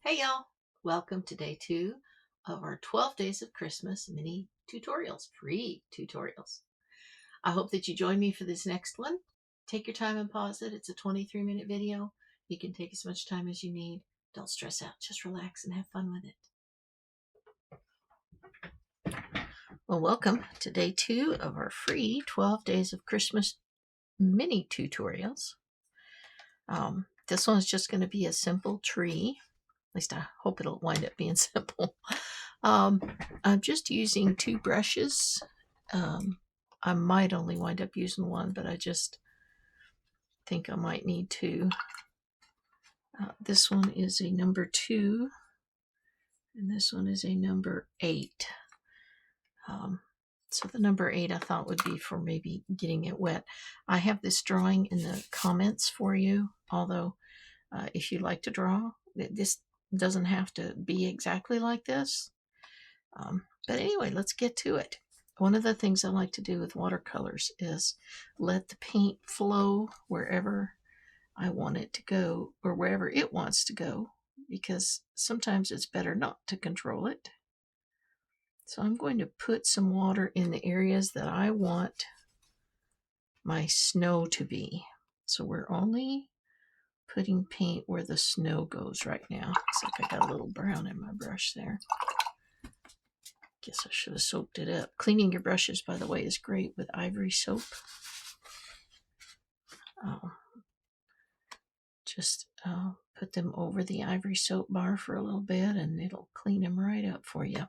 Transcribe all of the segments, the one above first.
Hey y'all, welcome to day 2 of our 12 Days of Christmas mini tutorials, free tutorials. I hope that you join me for this next one. Take your time and pause it. It's a 23-minute video. You can take as much time as you need. Don't stress out, just relax and have fun with it. Well, welcome to day 2 of our free 12 Days of Christmas mini tutorials. This one's just going to be a simple tree. At least I hope it'll wind up being simple. I'm just using 2 brushes. I might only wind up using one, but I just think I might need 2. This one is a number 2, and this one is a number 8. So the number 8 I thought would be for maybe getting it wet. I have this drawing in the comments for you, although if you like to draw, this doesn't have to be exactly like this. But anyway, let's get to it. One of the things I like to do with watercolors is let the paint flow wherever I want it to go, or wherever it wants to go, because sometimes it's better not to control it. So I'm going to put some water in the areas that I want my snow to be. So we're only putting paint where the snow goes right now. Looks like I got a little brown in my brush there. Guess I should have soaped it up. Cleaning your brushes, by the way, is great with ivory soap. Just put them over the ivory soap bar for a little bit and it'll clean them right up for you.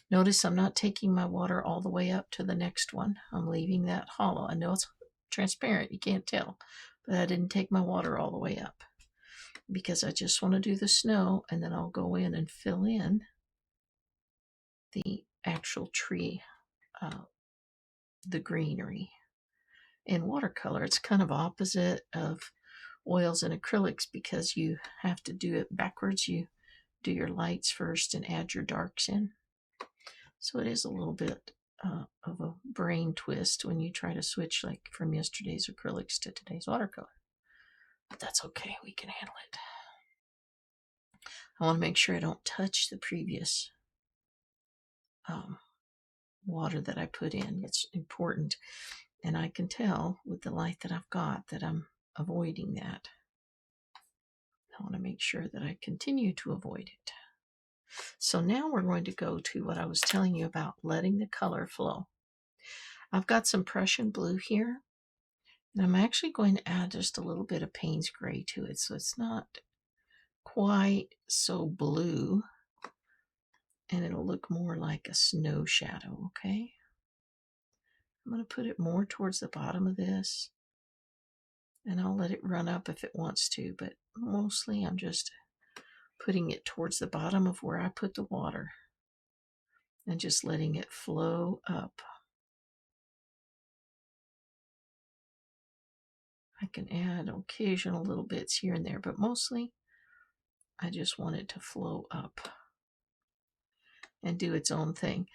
Notice I'm not taking my water all the way up to the next one. I'm leaving that hollow. I know it's transparent, you can't tell, but I didn't take my water all the way up because I just want to do the snow, and then I'll go in and fill in the actual tree, the greenery. In watercolor, it's kind of opposite of oils and acrylics because you have to do it backwards. You do your lights first and add your darks in. So it is a little bit of a brain twist when you try to switch like from yesterday's acrylics to today's watercolor. But that's okay, we can handle it. I want to make sure I don't touch the previous water that I put in. It's important. And I can tell with the light that I've got that I'm avoiding that. I want to make sure that I continue to avoid it. So now we're going to go to what I was telling you about, letting the color flow. I've got some Prussian blue here, and I'm actually going to add just a little bit of Paynes gray to it, so it's not quite so blue, and it'll look more like a snow shadow, okay? I'm going to put it more towards the bottom of this, and I'll let it run up if it wants to, but mostly I'm just putting it towards the bottom of where I put the water and just letting it flow up. I can add occasional little bits here and there, but mostly I just want it to flow up and do its own thing.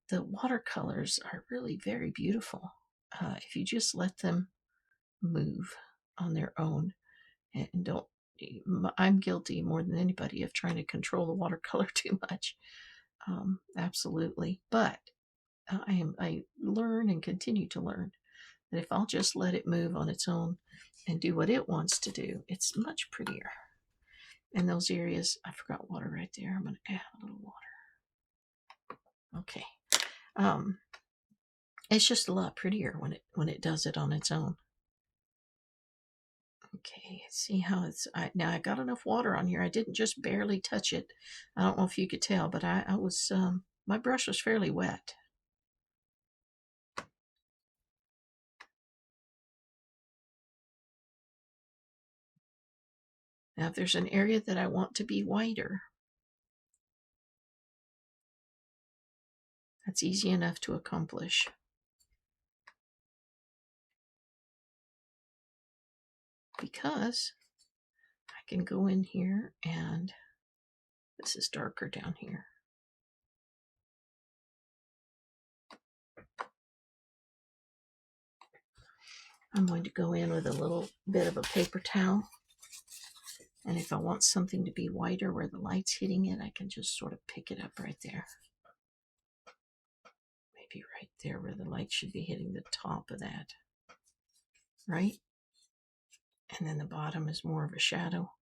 The watercolors are really very beautiful if you just let them move on their own and don't. I'm guilty more than anybody of trying to control the watercolor too much. Absolutely. But I learn and continue to learn that if I'll just let it move on its own and do what it wants to do, it's much prettier. And those areas, I forgot water right there. I'm going to add a little water. Okay. It's just a lot prettier when it does it on its own. Okay, see how it's, now I got enough water on here. I didn't just barely touch it. I don't know if you could tell, but I was, my brush was fairly wet. Now, if there's an area that I want to be whiter, that's easy enough to accomplish. Because I can go in here and this is darker down here. I'm going to go in with a little bit of a paper towel And if I want something to be whiter where the light's hitting it, I can just sort of pick it up right there. Maybe right there where the light should be hitting the top of that. Right? And then the bottom is more of a shadow.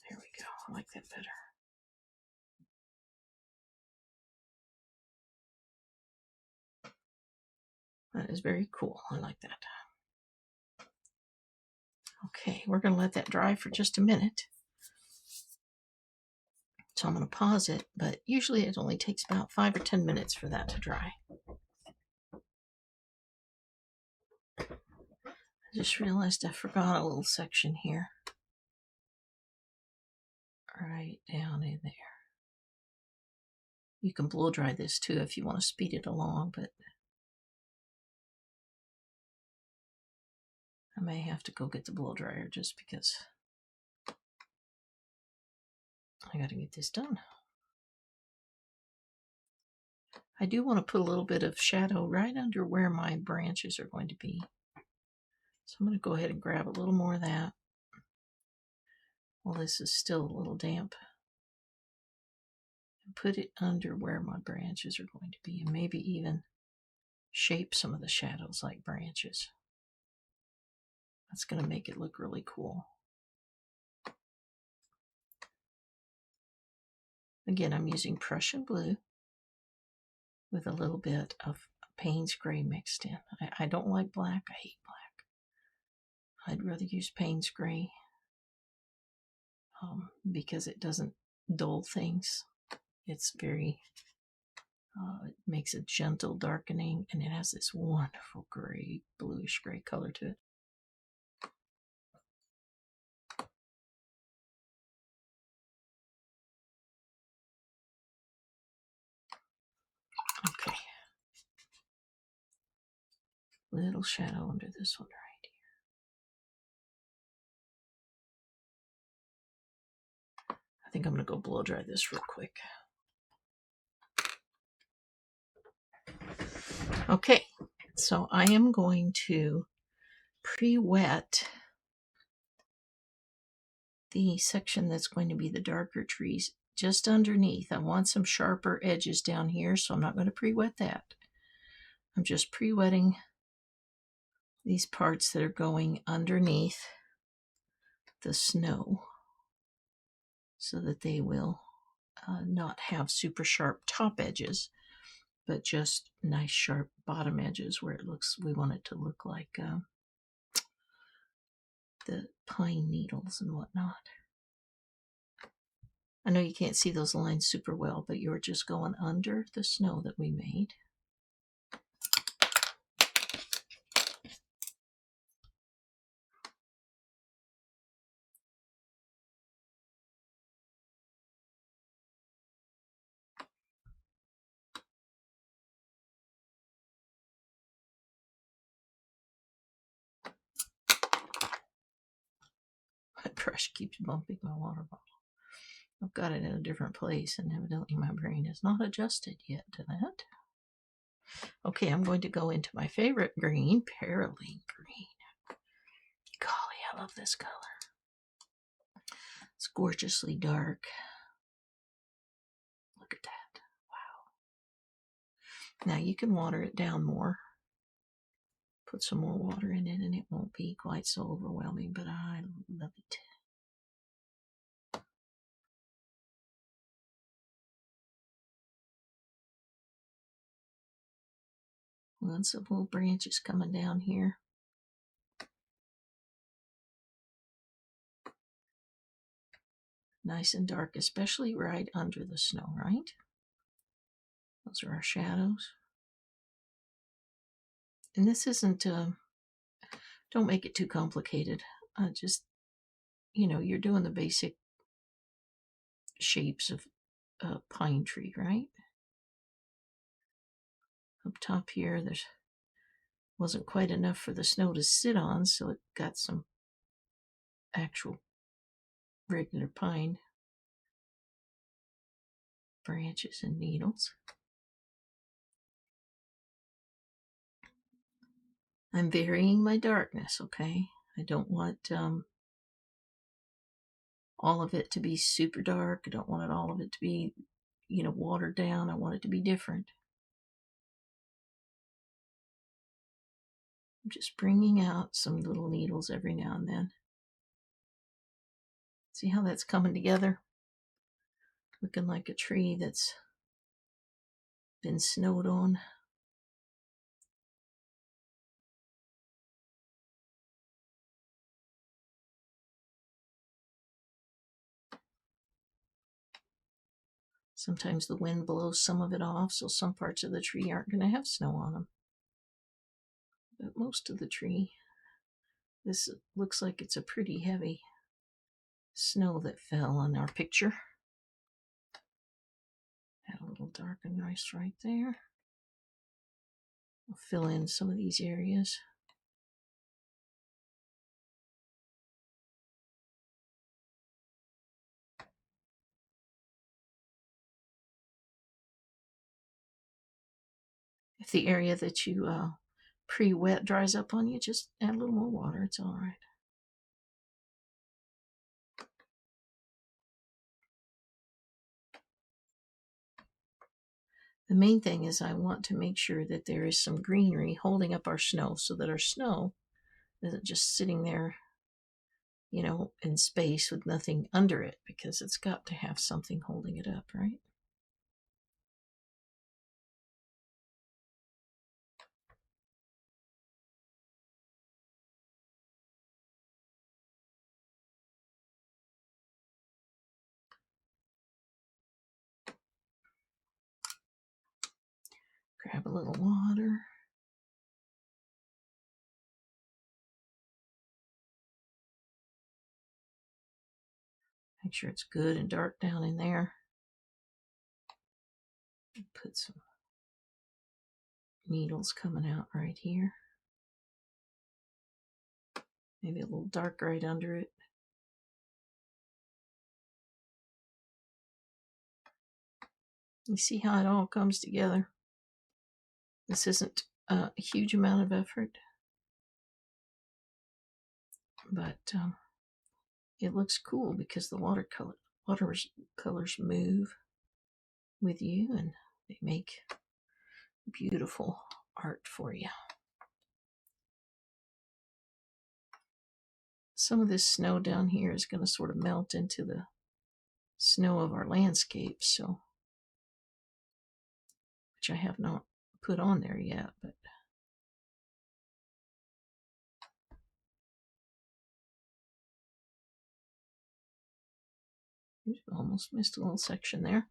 There we go. I like that better. That is very cool. I like that. Okay, we're going to let that dry for just a minute. So I'm going to pause it, but usually it only takes about 5 or 10 minutes for that to dry. I just realized I forgot a little section here. Right down in there. You can blow dry this too if you want to speed it along, but I may have to go get the blow dryer just because I got to get this done. I do want to put a little bit of shadow right under where my branches are going to be. So I'm going to go ahead and grab a little more of that. Well, this is still a little damp. And put it under where my branches are going to be, and maybe even shape some of the shadows like branches. That's going to make it look really cool. Again, I'm using Prussian blue with a little bit of Paynes gray mixed in. I don't like black. I hate black. I'd rather use Paynes gray because it doesn't dull things. It's very, it makes a gentle darkening, and it has this wonderful gray, bluish gray color to it. Okay. Little shadow under this one right here. I think I'm going to go blow dry this real quick. Okay, so I am going to pre-wet the section that's going to be the darker trees just underneath. I want some sharper edges down here, so I'm not going to pre-wet that. I'm just pre-wetting these parts that are going underneath the snow so that they will not have super sharp top edges, but just nice sharp bottom edges where it looks, we want it to look like the pine needles and whatnot. I know you can't see those lines super well, but you're just going under the snow that we made. My brush keeps bumping my water bottle. I've got it in a different place, and evidently my brain is not adjusted yet to that. Okay, I'm going to go into my favorite green, Perylene green. Golly, I love this color. It's gorgeously dark. Look at that. Wow. Now you can water it down more. Put some more water in it and it won't be quite so overwhelming, but I love it. Lots of little branches coming down here. Nice and dark, especially right under the snow, right? Those are our shadows. And this isn't, don't make it too complicated. Just, you know, you're doing the basic shapes of a pine tree, right? Up top here, there's wasn't quite enough for the snow to sit on, so it got some actual regular pine branches and needles. I'm varying my darkness, okay? I don't want all of it to be super dark. I don't want all of it to be, watered down. I want it to be different. I'm just bringing out some little needles every now and then. See how that's coming together? Looking like a tree that's been snowed on. Sometimes the wind blows some of it off, so some parts of the tree aren't going to have snow on them. But most of the tree, this looks like it's a pretty heavy snow that fell on our picture. Add a little dark and nice right there. I'll fill in some of these areas. If the area that you pre-wet dries up on you, just add a little more water. It's all right. The main thing is I want to make sure that there is some greenery holding up our snow so that our snow isn't just sitting there, in space with nothing under it, because it's got to have something holding it up, right? Grab a little water. Make sure it's good and dark down in there. Put some needles coming out right here. Maybe a little dark right under it. You see how it all comes together? This isn't a huge amount of effort, but it looks cool because the watercolors move with you and they make beautiful art for you. Some of this snow down here is going to sort of melt into the snow of our landscape, so which I have not put on there yet, but almost missed a little section there.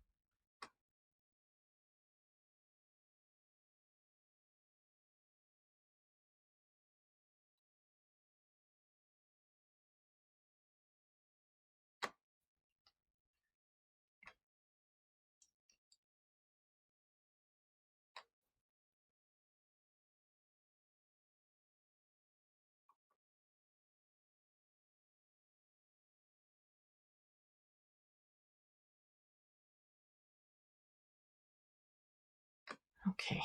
Okay,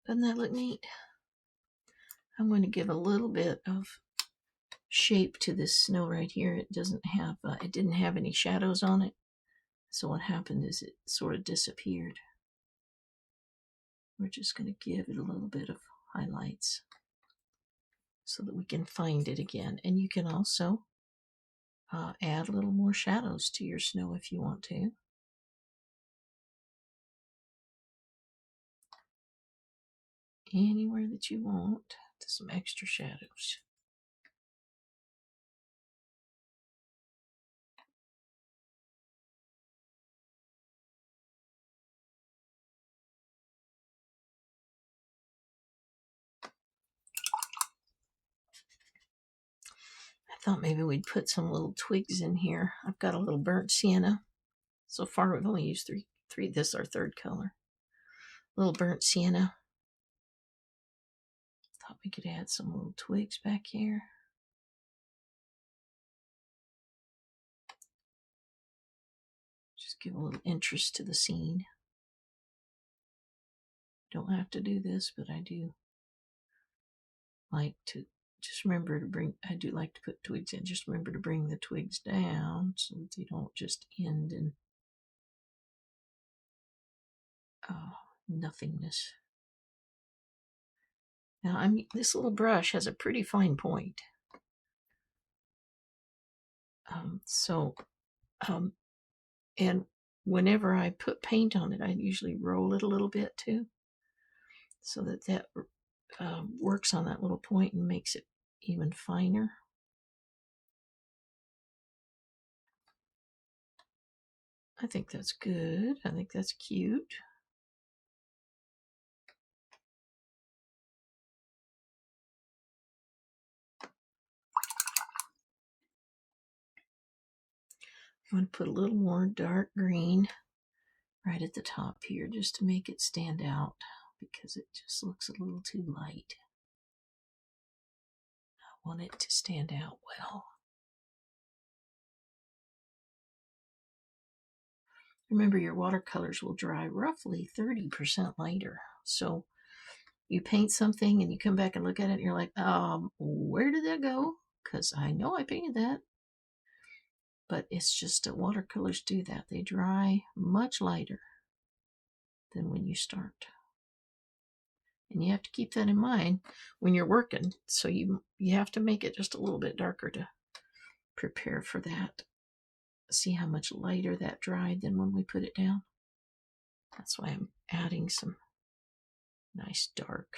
doesn't that look neat? I'm going to give a little bit of shape to this snow right here. It doesn't have, it didn't have any shadows on it. So what happened is it sort of disappeared. We're just going to give it a little bit of highlights so that we can find it again. And you can also add a little more shadows to your snow if you want to. Anywhere that you want to some extra shadows. I thought maybe we'd put some little twigs in here. I've got a little burnt sienna. So far we've only used three. This is our third color. Little burnt sienna. Thought we could add some little twigs back here. Just give a little interest to the scene. Don't have to do this, but I do like to just remember to bring, I do like to put twigs in, just remember to bring the twigs down so that they don't just end in nothingness. Now, this little brush has a pretty fine point. And whenever I put paint on it, I usually roll it a little bit too, so that works on that little point and makes it even finer. I think that's good. I think that's cute. I'm going to put a little more dark green right at the top here just to make it stand out because it just looks a little too light. I want it to stand out well. Remember, your watercolors will dry roughly 30% lighter. So you paint something and you come back and look at it and you're like, where did that go? Because I know I painted that. But it's just that watercolors do that. They dry much lighter than when you start. And you have to keep that in mind when you're working. So you have to make it just a little bit darker to prepare for that. See how much lighter that dried than when we put it down? That's why I'm adding some nice dark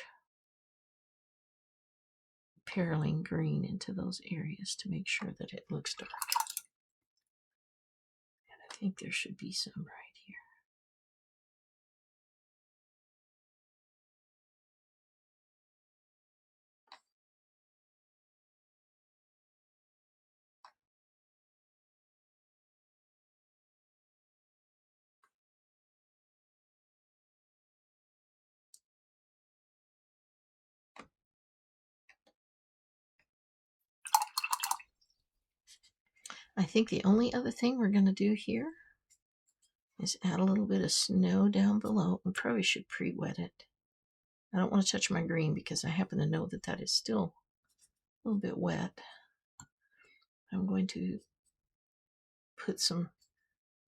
Perylene green into those areas to make sure that it looks dark. And I think there should be some right here. I think the only other thing we're going to do here is add a little bit of snow down below. We probably should pre-wet it. I don't want to touch my green because I happen to know that that is still a little bit wet. I'm going to put some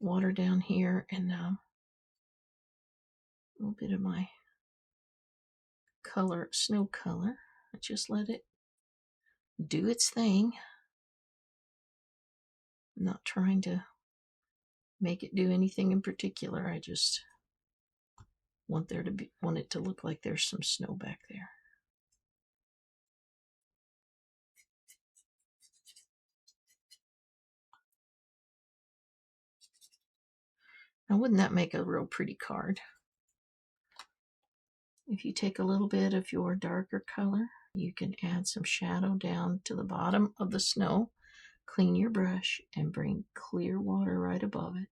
water down here and a little bit of my color, snow color. I just let it do its thing. I'm not trying to make it do anything in particular. I just want it to look like there's some snow back there. Now, wouldn't that make a real pretty card? If you take a little bit of your darker color, you can add some shadow down to the bottom of the snow, clean your brush, and bring clear water right above it.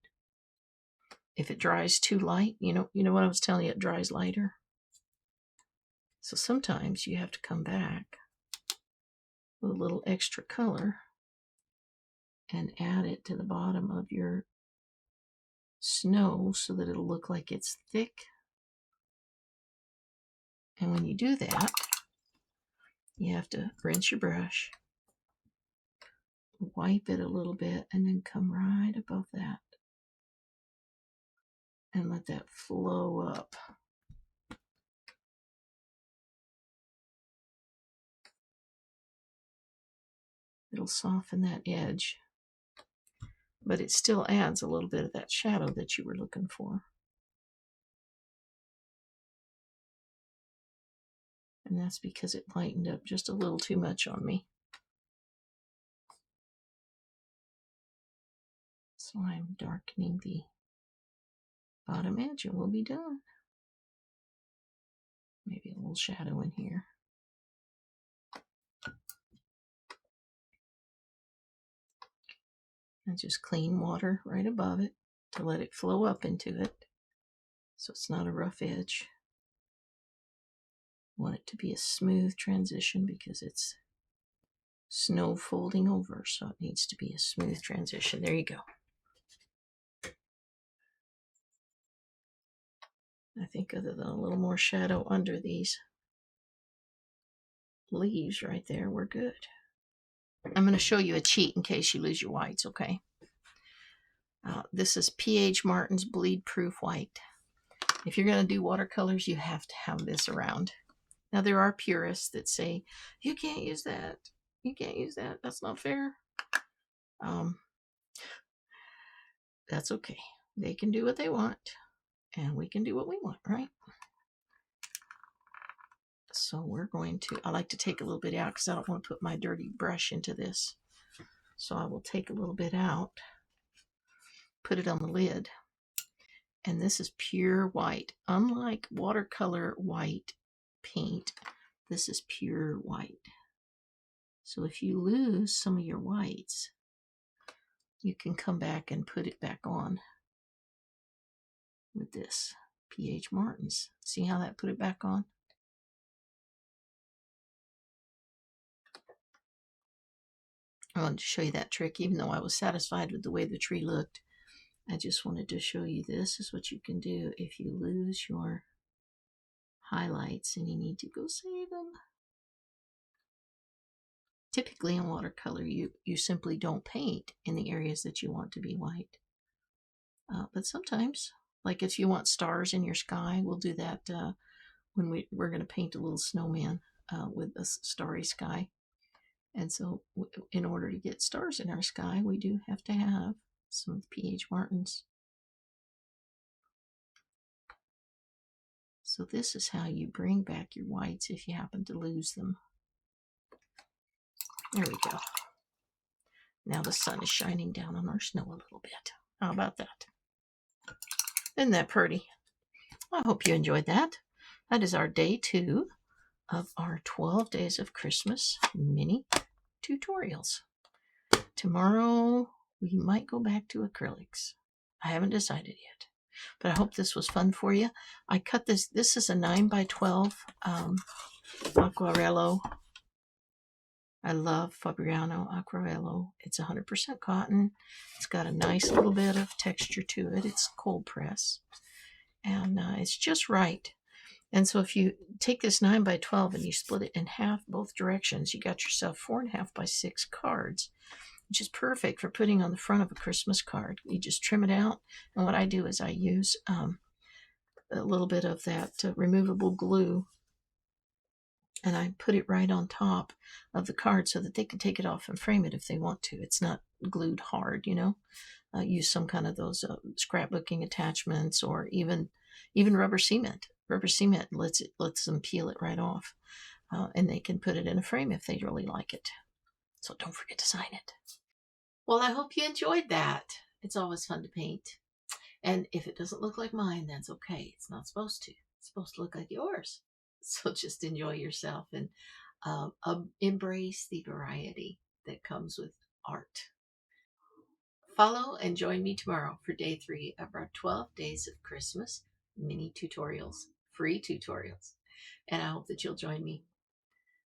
If it dries too light, you know what I was telling you, it dries lighter. So sometimes you have to come back with a little extra color and add it to the bottom of your snow so that it'll look like it's thick. And when you do that, you have to rinse your brush, wipe it a little bit, and then come right above that and let that flow up. It'll soften that edge, but it still adds a little bit of that shadow that you were looking for. And that's because it lightened up just a little too much on me. So I'm darkening the bottom edge and we'll be done. Maybe a little shadow in here. And just clean water right above it to let it flow up into it so it's not a rough edge. I want it to be a smooth transition because it's snow folding over, so it needs to be a smooth transition. There you go. I think other than a little more shadow under these leaves right there, we're good. I'm going to show you a cheat in case you lose your whites, okay? This is P.H. Martin's Bleedproof White. If you're going to do watercolors, you have to have this around. Now, there are purists that say, you can't use that. You can't use that. That's not fair. That's okay. They can do what they want, and we can do what we want, right? So we're going to, I like to take a little bit out because I don't want to put my dirty brush into this. So I will take a little bit out, put it on the lid. And this is pure white. Unlike watercolor white paint, this is pure white. So if you lose some of your whites, you can come back and put it back on with this P.H. Martin's. See how that put it back on? I wanted to show you that trick, even though I was satisfied with the way the tree looked. I just wanted to show you this is what you can do if you lose your highlights and you need to go save them. Typically in watercolor, you simply don't paint in the areas that you want to be white. But sometimes, like if you want stars in your sky, we'll do that when we're going to paint a little snowman with a starry sky. And so in order to get stars in our sky, we do have to have some P.H. Martin's. So this is how you bring back your whites if you happen to lose them. There we go. Now the sun is shining down on our snow a little bit. How about that? Isn't that pretty? I hope you enjoyed that. That is our day 2 of our 12 Days of Christmas mini tutorials. Tomorrow we might go back to acrylics. I haven't decided yet, but I hope this was fun for you. I cut this. This is a 9x12 Aquarello. I love Fabriano Aquarello. It's 100% cotton. It's got a nice little bit of texture to it. It's cold press, and it's just right. And so if you take this 9x12 and you split it in half both directions, you got yourself 4.5x6 cards, which is perfect for putting on the front of a Christmas card. You just trim it out. And what I do is I use a little bit of that removable glue, and I put it right on top of the card so that they can take it off and frame it if they want to. It's not glued hard, you know. Use some kind of those scrapbooking attachments, or even rubber cement. Rubber cement lets them peel it right off, and they can put it in a frame if they really like it. So don't forget to sign it. Well, I hope you enjoyed that. It's always fun to paint. And if it doesn't look like mine, that's okay. It's not supposed to. It's supposed to look like yours. So just enjoy yourself and embrace the variety that comes with art. Follow and join me tomorrow for day 3 of our 12 Days of Christmas mini tutorials, free tutorials. And I hope that you'll join me.